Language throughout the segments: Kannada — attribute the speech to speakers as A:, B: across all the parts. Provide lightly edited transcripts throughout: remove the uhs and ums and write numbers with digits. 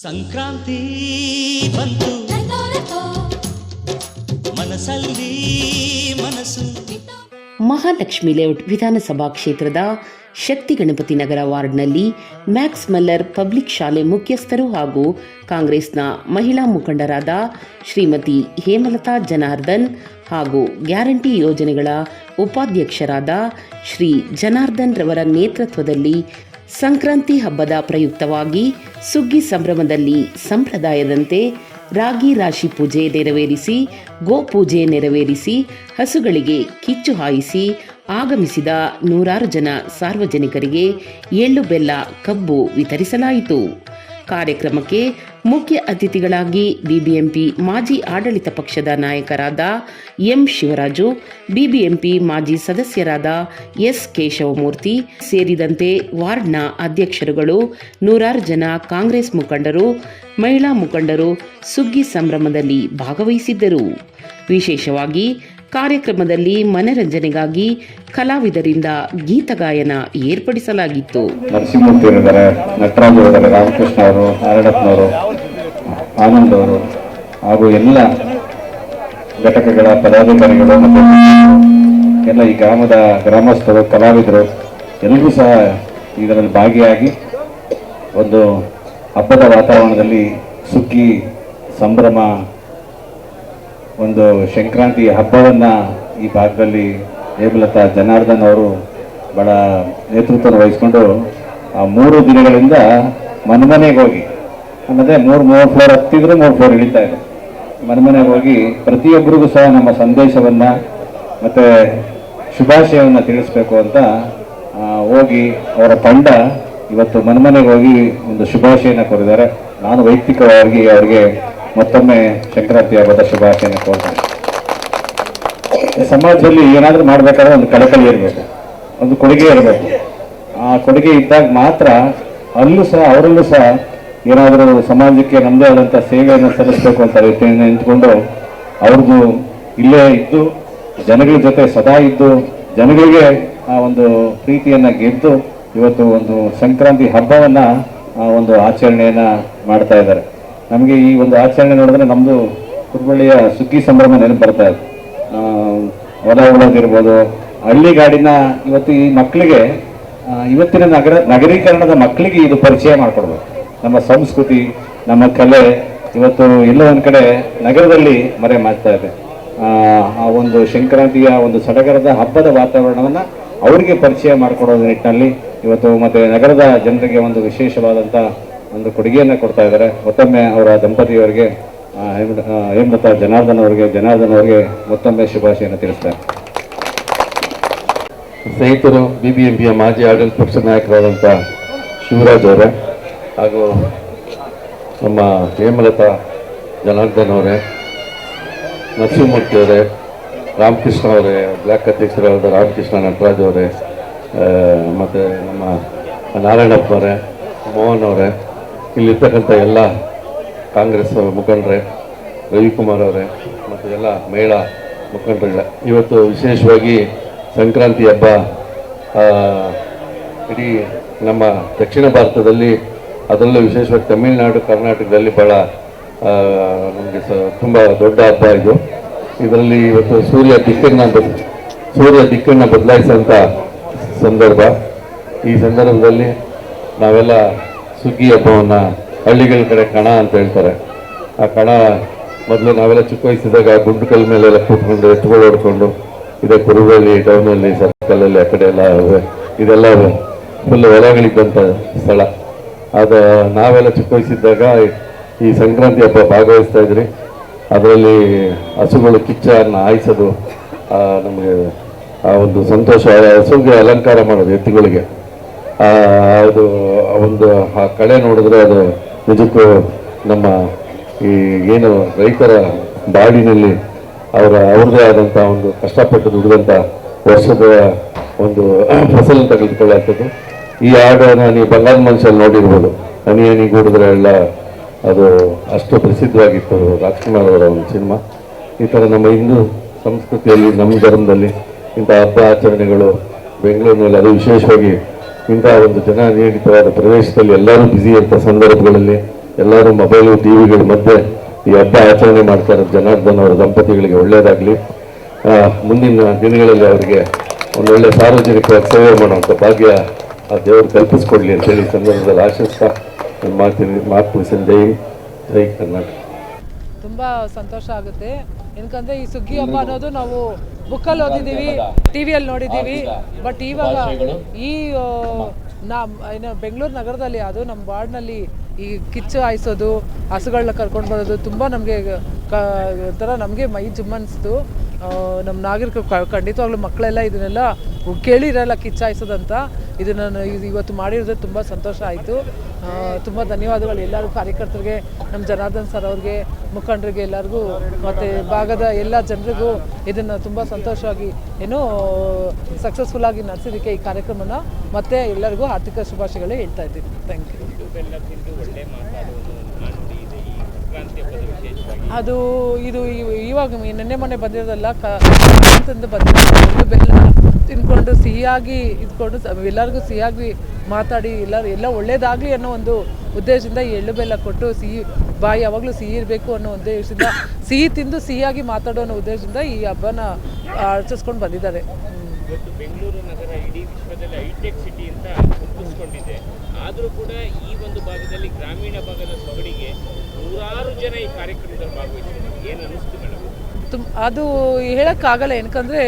A: ಸಂಕ್ರಾಂತಿ ಬಂತು ಮನಸ್ಸಲ್ಲಿ ಮನಸ್ಸು.
B: ಮಹಾಲಕ್ಷ್ಮಿ ಲೇಔಟ್ ವಿಧಾನಸಭಾ ಕ್ಷೇತ್ರದ ಶಕ್ತಿ ಗಣಪತಿ ನಗರ ವಾರ್ಡ್ನಲ್ಲಿ ಮ್ಯಾಕ್ಸ್ ಮಲ್ಲರ್ ಪಬ್ಲಿಕ್ ಶಾಲೆ ಮುಖ್ಯಸ್ಥರು ಹಾಗೂ ಕಾಂಗ್ರೆಸ್ನ ಮಹಿಳಾ ಮುಖಂಡರಾದ ಶ್ರೀಮತಿ ಹೇಮಲತಾ ಜನಾರ್ದನ್ ಹಾಗೂ ಗ್ಯಾರಂಟಿ ಯೋಜನೆಗಳ ಉಪಾಧ್ಯಕ್ಷರಾದ ಶ್ರೀ ಜನಾರ್ದನ್ ರವರ ನೇತೃತ್ವದಲ್ಲಿ ಸಂಕ್ರಾಂತಿ ಹಬ್ಬದ ಪ್ರಯುಕ್ತವಾಗಿ ಸುಗ್ಗಿ ಸಂಭ್ರಮದಲ್ಲಿ ಸಂಪ್ರದಾಯದಂತೆ ರಾಗಿ ರಾಶಿ ಪೂಜೆ ನೆರವೇರಿಸಿ, ಗೋಪೂಜೆ ನೆರವೇರಿಸಿ, ಹಸುಗಳಿಗೆ ಕಿಚ್ಚು ಹಾಯಿಸಿ ಆಗಮಿಸಿದ ನೂರಾರು ಜನ ಸಾರ್ವಜನಿಕರಿಗೆ ಎಳ್ಳು ಬೆಲ್ಲ ಕಬ್ಬು ವಿತರಿಸಲಾಯಿತು. ಕಾರ್ಯಕ್ರಮಕ್ಕೆ ಮುಖ್ಯ ಅತಿಥಿಗಳಾಗಿ ಬಿಬಿಎಂಪಿ ಮಾಜಿ ಆಡಳಿತ ಪಕ್ಷದ ನಾಯಕರಾದ ಎಂ ಶಿವರಾಜು, ಬಿಬಿಎಂಪಿ ಮಾಜಿ ಸದಸ್ಯರಾದ ಎಸ್ ಕೇಶವಮೂರ್ತಿ ಸೇರಿದಂತೆ ವಾರ್ಡ್ನ ಅಧ್ಯಕ್ಷರುಗಳು, ನೂರಾರು ಜನ ಕಾಂಗ್ರೆಸ್ ಮುಖಂಡರು, ಮಹಿಳಾ ಮುಖಂಡರು ಸುಗ್ಗಿ ಸಂಭ್ರಮದಲ್ಲಿ ಭಾಗವಹಿಸಿದ್ದರು. ವಿಶೇಷವಾಗಿ ಕಾರ್ಯಕ್ರಮದಲ್ಲಿ ಮನರಂಜನೆಗಾಗಿ ಕಲಾವಿದರಿಂದ ಗೀತಗಾಯನ ಏರ್ಪಡಿಸಲಾಗಿತ್ತು.
C: ನರಸಿಂಹಮೂರ್ತಿ ಅವರಿದ್ದಾರೆ, ನಟರಾಜ್ ಅವರಿದ್ದಾರೆ, ರಾಮಕೃಷ್ಣ ಅವರು, ನಾರಾಯಣಪ್ಪನವರು, ಆನಂದ್ ಅವರು ಹಾಗೂ ಎಲ್ಲ ಘಟಕಗಳ ಪದಾಧಿಕಾರಿಗಳು ಮತ್ತು ಎಲ್ಲ ಈ ಗ್ರಾಮಸ್ಥರು, ಕಲಾವಿದರು ಎಲ್ಲರೂ ಸಹ ಇದರಲ್ಲಿ ಭಾಗಿಯಾಗಿ ಒಂದು ಹಬ್ಬದ ವಾತಾವರಣದಲ್ಲಿ ಸುಗ್ಗಿ ಸಂಭ್ರಮ, ಒಂದು ಸಂಕ್ರಾಂತಿ ಹಬ್ಬವನ್ನು ಈ ಭಾಗದಲ್ಲಿ ಹೇಮಲತಾ ಜನಾರ್ದನ್ ಅವರು ಬಹಳ ನೇತೃತ್ವ ವಹಿಸ್ಕೊಂಡು 3 ದಿನಗಳಿಂದ ಮನೆಗೆ ಹೋಗಿ, ಅನ್ನೋದೇ 3 ಫ್ಲೋರ್ ಹತ್ತಿದ್ರು 3 ಫ್ಲೋರ್ ಇಳಿತಾ ಇದೆ. ಮನೆಗೆ ಹೋಗಿ ಪ್ರತಿಯೊಬ್ಬರಿಗೂ ಸಹ ನಮ್ಮ ಸಂದೇಶವನ್ನು ಮತ್ತು ಶುಭಾಶಯವನ್ನು ತಿಳಿಸ್ಬೇಕು ಅಂತ ಹೋಗಿ ಅವರ ತಂಡ ಇವತ್ತು ಮನೆಗೆ ಹೋಗಿ ಒಂದು ಶುಭಾಶಯನ ಕೋರಿದ್ದಾರೆ. ನಾನು ವೈಯಕ್ತಿಕವಾಗಿ ಅವರಿಗೆ ಮತ್ತೊಮ್ಮೆ ಸಂಕ್ರಾಂತಿ ಹಬ್ಬದ ಶುಭಾಶಯನ ಕೋರ್ತೇನೆ. ಸಮಾಜದಲ್ಲಿ ಏನಾದರೂ ಮಾಡಬೇಕಾದ್ರೆ ಒಂದು ಕಳಕಳಿ ಇರಬೇಕು, ಒಂದು ಕೊಡುಗೆ ಇರಬೇಕು. ಆ ಕೊಡುಗೆ ಇದ್ದಾಗ ಮಾತ್ರ ಅವರಲ್ಲೂ ಸಹ ಏನಾದರೂ ಸಮಾಜಕ್ಕೆ ನಮ್ಮದೇ ಆದಂಥ ಸೇವೆಯನ್ನು ಸಲ್ಲಿಸಬೇಕು ಅಂತ ರೀತಿಯನ್ನು ನಿಂತ್ಕೊಂಡು ಅವ್ರದ್ದು ಇಲ್ಲೇ ಇದ್ದು ಜನಗಳ ಜೊತೆ ಸದಾ ಇದ್ದು ಜನಗಳಿಗೆ ಆ ಒಂದು ಪ್ರೀತಿಯನ್ನು ಗೆದ್ದು ಇವತ್ತು ಒಂದು ಸಂಕ್ರಾಂತಿ ಹಬ್ಬವನ್ನು ಒಂದು ಆಚರಣೆಯನ್ನು ಮಾಡ್ತಾ ಇದ್ದಾರೆ. ನಮಗೆ ಈ ಒಂದು ಆಚರಣೆ ನೋಡಿದ್ರೆ ನಮ್ಮದು ಕುರುಬಳ್ಳಿಯ ಸುಗ್ಗಿ ಸಂಭ್ರಮ ನೆನಪು ಬರ್ತಾ ಇದೆ. ಹೊಲ ಉಳೋದಿರ್ಬೋದು, ಹಳ್ಳಿಗಾಡಿನ ಇವತ್ತು ಈ ಮಕ್ಕಳಿಗೆ, ಇವತ್ತಿನ ನಗರೀಕರಣದ ಮಕ್ಕಳಿಗೆ ಇದು ಪರಿಚಯ ಮಾಡಿಕೊಡ್ಬೇಕು. ನಮ್ಮ ಸಂಸ್ಕೃತಿ, ನಮ್ಮ ಕಲೆ ಇವತ್ತು ಎಲ್ಲೋ ಒಂದು ಕಡೆ ನಗರದಲ್ಲಿ ಮರೆ ಮಾಡ್ತಾ ಇದೆ. ಆ ಒಂದು ಸಂಕ್ರಾಂತಿಯ ಒಂದು ಸಡಗರದ ಹಬ್ಬದ ವಾತಾವರಣವನ್ನು ಅವರಿಗೆ ಪರಿಚಯ ಮಾಡಿಕೊಡೋದ್ರ ನಿಟ್ಟಿನಲ್ಲಿ ಇವತ್ತು ಮತ್ತೆ ನಗರದ ಜನರಿಗೆ ಒಂದು ವಿಶೇಷವಾದಂಥ ಒಂದು ಕೊಡುಗೆಯನ್ನು ಕೊಡ್ತಾ ಇದ್ದಾರೆ. ಮತ್ತೊಮ್ಮೆ ಅವರ ದಂಪತಿಯವರಿಗೆ ಹೇಮಲತಾ ಜನಾರ್ದನ್ ಅವರಿಗೆ ಮತ್ತೊಮ್ಮೆ ಶುಭಾಶಯವನ್ನು ತಿಳಿಸ್ತಾರೆ.
D: ಸ್ನೇಹಿತರು, ಬಿಬಿಎಂಪಿಯ ಮಾಜಿ ಆಡಳಿತ ಪಕ್ಷದ ನಾಯಕರಾದಂಥ ಶಿವರಾಜ್ ಅವರೇ ಹಾಗೂ ನಮ್ಮ ಹೇಮಲತಾ ಜನಾರ್ದನ್ ಅವರೇ, ನರಸಿಂಹಮೂರ್ತಿ ಅವರೇ, ರಾಮಕೃಷ್ಣ ಅವರೇ, ಬ್ಲ್ಯಾಕ್ ಅಧ್ಯಕ್ಷರಾದ ರಾಮಕೃಷ್ಣ, ನಟರಾಜ್ ಅವರೇ, ಮತ್ತು ನಮ್ಮ ನಾರಾಯಣಪ್ಪನವರೇ, ಮೋಹನ್ ಅವರೇ, ಇಲ್ಲಿರ್ತಕ್ಕಂಥ ಎಲ್ಲ ಕಾಂಗ್ರೆಸ್ ಮುಖಂಡರೇ, ರವಿಕುಮಾರ್ ಅವರೇ ಮತ್ತು ಎಲ್ಲ ಮಹಿಳಾ ಮುಖಂಡರುಗಳೇ, ಇವತ್ತು ವಿಶೇಷವಾಗಿ ಸಂಕ್ರಾಂತಿ ಹಬ್ಬ ಇಡೀ ನಮ್ಮ ದಕ್ಷಿಣ ಭಾರತದಲ್ಲಿ, ಅದರಲ್ಲೂ ವಿಶೇಷವಾಗಿ ತಮಿಳುನಾಡು, ಕರ್ನಾಟಕದಲ್ಲಿ ಭಾಳ ನಮಗೆ ತುಂಬ ದೊಡ್ಡ ಹಬ್ಬ ಇದು. ಇದರಲ್ಲಿ ಇವತ್ತು ಸೂರ್ಯ ದಿಕ್ಕನ್ನು ಬದಲಾಯಿಸುವಂಥ ಸಂದರ್ಭ. ಈ ಸಂದರ್ಭದಲ್ಲಿ ನಾವೆಲ್ಲ ಸುಗ್ಗಿ ಹಬ್ಬವನ್ನು ಹಳ್ಳಿಗಳ ಕಡೆ ಕಣ ಅಂತ ಹೇಳ್ತಾರೆ. ಆ ಕಣ ಮೊದಲು ನಾವೆಲ್ಲ ಚಿಕ್ಕ ವಯಸ್ಸಿದ್ದಾಗ ಗುಂಡುಕಲ್ ಮೇಲೆಲ್ಲ ಕೂತ್ಕೊಂಡು ಎತ್ತುಗಳು ಹೊಡ್ಕೊಂಡು ಇದೇ ಕುರುಬಳ್ಳಿ ಟೌನಲ್ಲಿ ಸರ್ಕಲಲ್ಲಿ ಆ ಕಡೆ ಎಲ್ಲ ಇದೆಲ್ಲ ಫುಲ್ ಹೊಲಗಳಿದ್ದಂಥ ಸ್ಥಳ. ಅದು ನಾವೆಲ್ಲ ಚಿಕ್ಕ ವಯಸ್ಸಿದ್ದಾಗ ಈ ಸಂಕ್ರಾಂತಿ ಹಬ್ಬ ಭಾಗವಹಿಸ್ತಾ ಇದ್ರಿ. ಅದರಲ್ಲಿ ಹಸುಗಳು ಕಿಚ್ಚನ್ನು ಹಾಯಿಸೋದು, ನಮಗೆ ಆ ಒಂದು ಸಂತೋಷ, ಹಸುಗೆ ಅಲಂಕಾರ ಮಾಡೋದು ಎತ್ತುಗಳಿಗೆ, ಅದು ಒಂದು ಆ ಕಳೆ ನೋಡಿದ್ರೆ ಅದು ನಿಜಕ್ಕೂ ನಮ್ಮ ಈ ಏನು ರೈತರ ಬಾಡಿನಲ್ಲಿ ಅವ್ರದ್ದೇ ಆದಂಥ ಒಂದು ಕಷ್ಟಪಟ್ಟು ದುಡಿದಂಥ ವರ್ಷದ ಒಂದು ಫಸಲು ತೆಗೆದುಕೊಳ್ಳುವಂಥದ್ದು. ಈ ಹಾಡನ್ನು ನೀವು ಬಂಗಾರದ ಮನುಷ್ಯಲ್ಲಿ ನೋಡಿರ್ಬೋದು, ಹನಿ ಹನಿ ಗೂಡಿದ್ರೆ ಎಲ್ಲ, ಅದು ಅಷ್ಟು ಪ್ರಸಿದ್ಧವಾಗಿತ್ತು ರಾಜ್ಕುಮಾರ್ ಅವರ ಒಂದು ಸಿನಿಮಾ. ಈ ಥರ ನಮ್ಮ ಹಿಂದೂ ಸಂಸ್ಕೃತಿಯಲ್ಲಿ, ನಮ್ಮ ಧರ್ಮದಲ್ಲಿ ಇಂಥ ಹಬ್ಬ ಆಚರಣೆಗಳು ಬೆಂಗಳೂರಿನಲ್ಲಿ, ಅದು ವಿಶೇಷವಾಗಿ ಇಂಥ ಒಂದು ಜನನಿಯಮಿತವಾದ ಪ್ರದೇಶದಲ್ಲಿ ಎಲ್ಲರೂ ಬ್ಯುಸಿ ಇರ್ತ ಸಂದರ್ಭಗಳಲ್ಲಿ ಎಲ್ಲರೂ ಮೊಬೈಲು ಟಿವಿಗಳ ಮಧ್ಯೆ ಈ ಹಬ್ಬ ಆಚರಣೆ ಮಾಡ್ತಾರೆ. ಜನಾರ್ದನ್ ಅವರ ದಂಪತಿಗಳಿಗೆ ಒಳ್ಳೆಯದಾಗಲಿ, ಮುಂದಿನ ದಿನಗಳಲ್ಲಿ ಅವರಿಗೆ ಒಂದೊಳ್ಳೆ ಸಾರ್ವಜನಿಕ ಸೇವೆ ಮಾಡುವಂಥ ಭಾಗ್ಯ ಆ ದೇವರು ಕಲ್ಪಿಸ್ಕೊಡ್ಲಿ ಅಂತೇಳಿ ಸಂದರ್ಭದಲ್ಲಿ ಆಶಿಸ್ತಾ ಮಾತು ಮುಗಿಸಿದ. ಜೈ ಕರ್ನಾಟಕ.
E: ತುಂಬ ಸಂತೋಷ ಆಗುತ್ತೆ. ಏನಕ್ಕಂದರೆ ಈ ಸುಗ್ಗಿ ಹಬ್ಬ ಅನ್ನೋದು ನಾವು ಬುಕ್ಕಲ್ಲಿ ಓದಿದ್ದೀವಿ, ಟಿ ವಿಯಲ್ಲಿ ನೋಡಿದ್ದೀವಿ. ಬಟ್ ಇವಾಗ ಈ ಏನು ಬೆಂಗಳೂರು ನಗರದಲ್ಲಿ ಅದು ನಮ್ಮ ವಾರ್ಡ್ನಲ್ಲಿ ಈ ಕಿಚ್ಚು ಹಾಯಿಸೋದು, ಹಸುಗಳನ್ನ ಕರ್ಕೊಂಡು ಬರೋದು ತುಂಬ ನಮಗೆ ಒಂಥರ ನಮಗೆ ಮೈ ಜುಮ್ ಅನಿಸ್ತು. ನಮ್ಮ ನಾಗರಿಕರು ಖಂಡಿತವಾಗ್ಲೂ ಮಕ್ಕಳೆಲ್ಲ ಇದನ್ನೆಲ್ಲ ಕೇಳಿರಲ್ಲ ಕಿಚ್ಚು ಹಾಯಿಸೋದಂತ. ಇದನ್ನು ಇವತ್ತು ಮಾಡಿರೋದು ತುಂಬ ಸಂತೋಷ ಆಯಿತು. ತುಂಬ ಧನ್ಯವಾದಗಳು ಎಲ್ಲರೂ ಕಾರ್ಯಕರ್ತರಿಗೆ, ನಮ್ಮ ಜನಾರ್ದನ್ ಸರ್ ಅವ್ರಿಗೆ, ಮುಖಂಡರಿಗೆ, ಎಲ್ಲರಿಗೂ ಮತ್ತು ಭಾಗದ ಎಲ್ಲ ಜನರಿಗೂ ಇದನ್ನು ತುಂಬ ಸಂತೋಷವಾಗಿ ಏನೋ ಸಕ್ಸಸ್ಫುಲ್ಲಾಗಿ ನಡೆಸಿದ್ದಕ್ಕೆ ಈ ಕಾರ್ಯಕ್ರಮನ ಮತ್ತೆ ಎಲ್ಲರಿಗೂ ಆರ್ಥಿಕ ಶುಭಾಶಯಗಳೇ ಹೇಳ್ತಾ ಇದ್ದೀನಿ. Thank you. ಅದು ಇದು ಇವಾಗ ನೆನ್ನೆ ಮೊನ್ನೆ ಬಂದಿರೋದಲ್ಲ, ಅಂತಂದು ಬಂದಿರೋದು. ಬೆಲ್ಲ ತಿನ್ಕೊಂಡು ಸಿಹಿಯಾಗಿ ಇದ್ಕೊಂಡು ಎಲ್ಲರಿಗೂ ಸಿಹಿಯಾಗಿ ಮಾತಾಡಿ ಎಲ್ಲ ಒಳ್ಳೇದಾಗಲಿ ಅನ್ನೋ ಒಂದು ಉದ್ದೇಶದಿಂದ ಈ ಎಳ್ಳು ಬೆಲ್ಲ ಕೊಟ್ಟು ಸಿಹಿ ಬಾಯಿ ಯಾವಾಗಲೂ ಸಿಹಿ ಇರಬೇಕು ಅನ್ನೋ ಉದ್ದೇಶದಿಂದ, ಸಿಹಿ ತಿಂದು ಸಿಹಿಯಾಗಿ ಮಾತಾಡೋ ಅನ್ನೋ ಉದ್ದೇಶದಿಂದ ಈ ಹಬ್ಬನ ಆಚರಿಸ್ಕೊಂಡು ಬಂದಿದ್ದಾರೆ.
F: ಇವತ್ತು ಬೆಂಗಳೂರು ನಗರ ಇಡೀ ವಿಶ್ವದಲ್ಲಿ ಹೈಟೆಕ್ ಸಿಟಿ ಅಂತ ಗುರುತಿಸ್ಕೊಂಡಿದೆ. ಆದರೂ ಕೂಡ ಈ ಒಂದು ಭಾಗದಲ್ಲಿ ಗ್ರಾಮೀಣ ಭಾಗದ ಸೊಗಡಿಗೆ ನೂರಾರು ಜನ ಈ ಕಾರ್ಯಕ್ರಮದಲ್ಲಿ ಭಾಗವಹಿಸಿದ್ದಾರೆ. ಏನು ಅನ್ನಿಸ್ತು ಮೇಡಮ್?
E: ಅದು ಹೇಳೋಕ್ಕಾಗಲ್ಲ. ಏನಕ್ಕಂದರೆ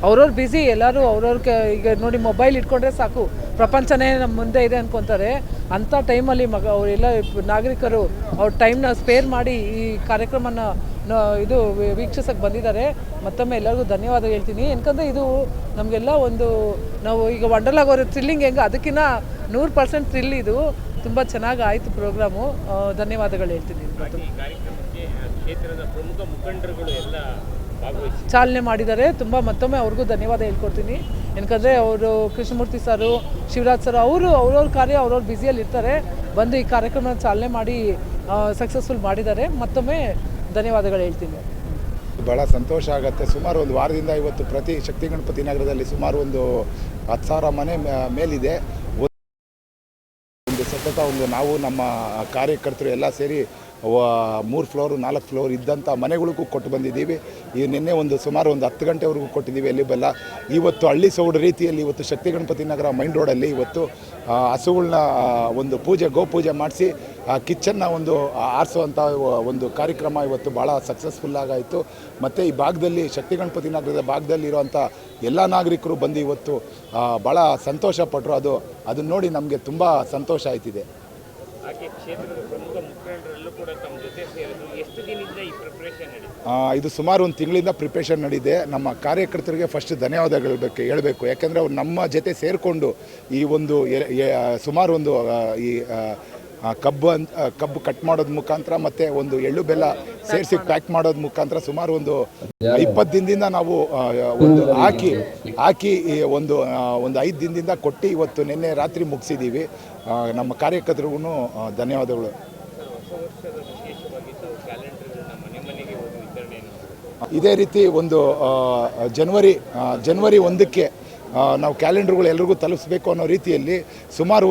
E: ಅವ್ರವ್ರು ಬ್ಯುಸಿ, ಎಲ್ಲರೂ ಅವ್ರವ್ರ ಈಗ ನೋಡಿ ಮೊಬೈಲ್ ಇಟ್ಕೊಂಡ್ರೆ ಸಾಕು, ಪ್ರಪಂಚನೇ ನಮ್ಮ ಮುಂದೆ ಇದೆ ಅಂದ್ಕೊತಾರೆ. ಅಂಥ ಟೈಮಲ್ಲಿ ಅವರೆಲ್ಲ ನಾಗರಿಕರು ಅವ್ರ ಟೈಮ್ನ ಸ್ಪೇರ್ ಮಾಡಿ ಈ ಕಾರ್ಯಕ್ರಮನ ಇದು ವೀಕ್ಷಿಸಕ್ಕೆ ಬಂದಿದ್ದಾರೆ. ಮತ್ತೊಮ್ಮೆ ಎಲ್ಲರಿಗೂ ಧನ್ಯವಾದ ಹೇಳ್ತೀನಿ. ಏನಕ್ಕಂದರೆ ಇದು ನಮಗೆಲ್ಲ ಒಂದು ನಾವು ಈಗ ವಂಡರ್ಲಾಗ್ ಅವರು ಥ್ರಿಲ್ಲಿಂಗ್ ಹೆಂಗೆ ಅದಕ್ಕಿಂತ 100% ಥ್ರಿಲ್. ಇದು ತುಂಬ ಚೆನ್ನಾಗಿ ಆಯಿತು ಪ್ರೋಗ್ರಾಮು. ಧನ್ಯವಾದಗಳು ಹೇಳ್ತೀನಿ.
F: ಕ್ಷೇತ್ರದ ಪ್ರಮುಖ ಮುಖಂಡರುಗಳು ಎಲ್ಲ
E: ಚಾಲನೆ ಮಾಡಿದ್ದಾರೆ. ತುಂಬ ಮತ್ತೊಮ್ಮೆ ಅವ್ರಿಗೂ ಧನ್ಯವಾದ ಹೇಳ್ಕೊಡ್ತೀನಿ. ಏನಕ್ಕಂದರೆ ಅವರು ಕೃಷ್ಣಮೂರ್ತಿ ಸರು, ಶಿವರಾಜ್ ಸರ್ ಅವ್ರವ್ರ ಕಾರ್ಯ ಅವ್ರವ್ರ ಬ್ಯುಸಿಯಲ್ಲಿ ಇರ್ತಾರೆ, ಬಂದು ಈ ಕಾರ್ಯಕ್ರಮನ ಚಾಲನೆ ಮಾಡಿ ಸಕ್ಸಸ್ಫುಲ್ ಮಾಡಿದ್ದಾರೆ. ಮತ್ತೊಮ್ಮೆ ಧನ್ಯವಾದಗಳು ಹೇಳ್ತೀನಿ.
G: ಭಾಳ ಸಂತೋಷ ಆಗುತ್ತೆ. ಸುಮಾರು ಒಂದು ವಾರದಿಂದ ಇವತ್ತು ಪ್ರತಿ ಶಕ್ತಿ ಗಣಪತಿ ನಗರದಲ್ಲಿ ಸುಮಾರು ಒಂದು 10,000 ಮನೆ ಮೇಲಿದೆ. ಒಂದು ಸತತ ನಾವು ನಮ್ಮ ಕಾರ್ಯಕರ್ತರು ಎಲ್ಲ ಸೇರಿ 3 ಫ್ಲೋರ್ 4 ಫ್ಲೋರ್ ಇದ್ದಂಥ ಮನೆಗಳಿಗೂ ಕೊಟ್ಟು ಬಂದಿದ್ದೀವಿ. ಈ ನಿನ್ನೆ ಸುಮಾರು 10 ಗಂಟೆವರೆಗೂ ಕೊಟ್ಟಿದ್ದೀವಿ ಎಲ್ಲಿ ಬೆಲ್ಲ. ಇವತ್ತು ಹಳ್ಳಿ ಸೌಡು ರೀತಿಯಲ್ಲಿ ಇವತ್ತು ಶಕ್ತಿ ಗಣಪತಿ ನಗರ ಮೈನ್ ರೋಡಲ್ಲಿ ಇವತ್ತು ಹಸುಗಳನ್ನ ಒಂದು ಗೋಪೂಜೆ ಮಾಡಿಸಿ ಕಿಚ್ಚನ್ನು ಆರಿಸುವಂಥ ಒಂದು ಕಾರ್ಯಕ್ರಮ ಇವತ್ತು ಭಾಳ ಸಕ್ಸಸ್ಫುಲ್ಲಾಗಾಯಿತು. ಮತ್ತು ಈ ಭಾಗದಲ್ಲಿ ಶಕ್ತಿ ಗಣಪತಿ ನಗರದ ಭಾಗದಲ್ಲಿರುವಂಥ ಎಲ್ಲ ನಾಗರಿಕರು ಬಂದು ಇವತ್ತು ಭಾಳ ಸಂತೋಷಪಟ್ಟರು. ಅದನ್ನು ನೋಡಿ ನಮಗೆ ತುಂಬ ಸಂತೋಷ ಆಯ್ತಿದೆ.
F: ಹಾಗೆ ಕ್ಷೇತ್ರದ ಪ್ರಮುಖ ಮುಖಂಡರೆಲ್ಲೂ ಕೂಡ ತಮ್ಮ ಜೊತೆ ಸೇರಿದ್ರು. ಎಷ್ಟು ದಿನದಿಂದ ಈ ಪ್ರಿಪ್ರೇಷನ್ ನಡೀತು?
G: ಇದು ಸುಮಾರು 1 ತಿಂಗಳಿಂದ ಪ್ರಿಪ್ರೇಷನ್ ನಡೀದೆ. ನಮ್ಮ ಕಾರ್ಯಕರ್ತರಿಗೆ ಫಸ್ಟ್ ಧನ್ಯವಾದಗಳು ಹೇಳಬೇಕು. ಯಾಕೆಂದರೆ ಅವ್ರು ನಮ್ಮ ಜೊತೆ ಸೇರಿಕೊಂಡು ಈ ಸುಮಾರು ಈ ಕಬ್ಬು ಕಟ್ ಮಾಡೋದ್ರ ಮುಖಾಂತರ ಮತ್ತು ಎಳ್ಳು ಬೆಲ್ಲ ಸೇರಿಸಿ ಪ್ಯಾಕ್ ಮಾಡೋದ್ರ ಮುಖಾಂತರ ಸುಮಾರು 20 ದಿನದಿಂದ ನಾವು ಹಾಕಿ ಒಂದು 5 ದಿನದಿಂದ ಕೊಟ್ಟು ಇವತ್ತು ನಿನ್ನೆ ರಾತ್ರಿ ಮುಗಿಸಿದ್ದೀವಿ. ನಮ್ಮ ಕಾರ್ಯಕರ್ತರಿಗೂ ಧನ್ಯವಾದಗಳು. ಇದೇ ರೀತಿ ಜನವರಿ 1ಕ್ಕೆ ನಾವು ಕ್ಯಾಲೆಂಡರ್ಗಳು ಎಲ್ರಿಗೂ ತಲುಪಿಸ್ಬೇಕು ಅನ್ನೋ ರೀತಿಯಲ್ಲಿ ಸುಮಾರು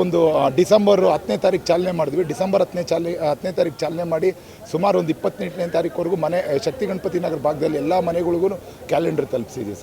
G: ಡಿಸೆಂಬರ್ 10ನೇ ತಾರೀಕು ಚಾಲನೆ ಮಾಡಿದ್ವಿ. ಡಿಸೆಂಬರ್ 10ನೇ ತಾರೀಕು ಚಾಲನೆ ಮಾಡಿ ಸುಮಾರು 28ನೇ ತಾರೀಕುವರೆಗೂ ಶಕ್ತಿ ಗಣಪತಿ ನಗರ ಭಾಗದಲ್ಲಿ ಎಲ್ಲ ಮನೆಗಳಿಗೂ ಕ್ಯಾಲೆಂಡರ್ ತಲುಪಿಸಿದ್ವಿ.